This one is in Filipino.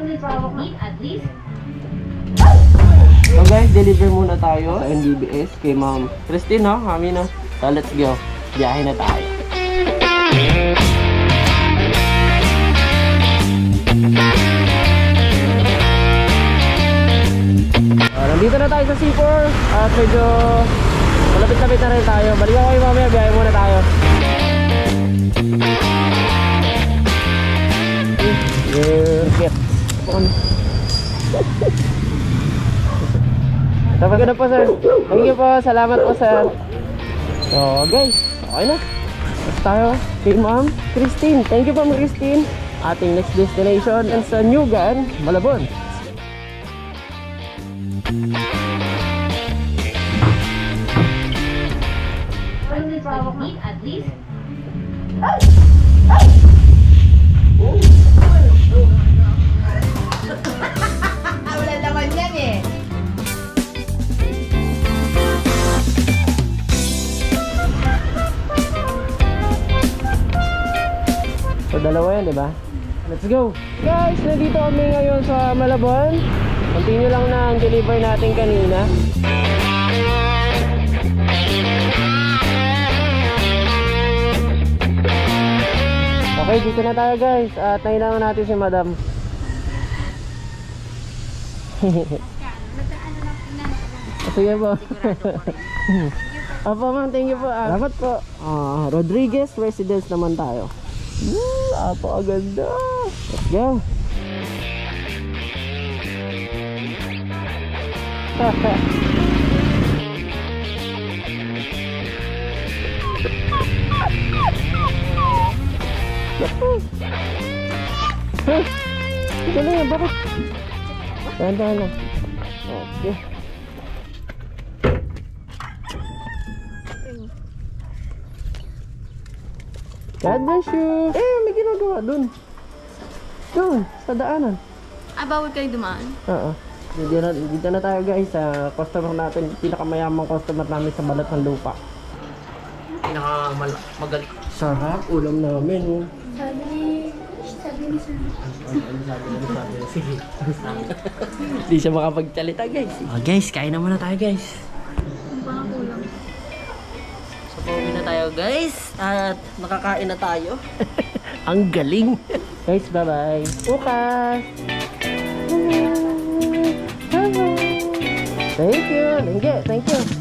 At least. So guys, deliver muna tayo sa NDBS kay Ma'am Christine, no? Kami na. So let's go. Biyahe na tayo. Nandito na tayo sa C4 at medyo malapit-lapit na rin tayo. Balikan ko kayo mamaya, biyahe muna tayo. Get. Tapos ka na po, sir. Thank you po. Salamat po, sir. So guys, okay na. Tapos tayo kay Ma'am Christine. Thank you po, Ma'am Christine. Ating next destination is sa Nyugan, Malabon. At least. Wala naman yan eh. So dalawa yan, diba? Let's go! Guys, nandito kami ngayon sa Malabon. Continue lang na ang deliver natin kanina. Okay, dito na tayo guys. At nahinangan natin si Madam. Sige po. Apo ma'am, thank you po. Salamat po. Rodriguez Residence naman tayo. Apo, aganda. Let's go. Galing yan, bakit? Dahan-dahan lang. Okay. God bless you. May ginagawa dun. Dun, sa daanan. Bawal kayo dumaan? Oo. Dito na tayo guys sa customer natin. Pinakamayamang customer namin sa balat ng lupa. Pinakamagaling. Sarap, ulam namin. Sabi ni sir. Sige. Hindi siya makapagsalita guys. Guys, kain na muna tayo guys. So pauwi na tayo guys. At nakakain na tayo. Ang galing. Guys, bye bye. Bukas. Thank you. Thank you.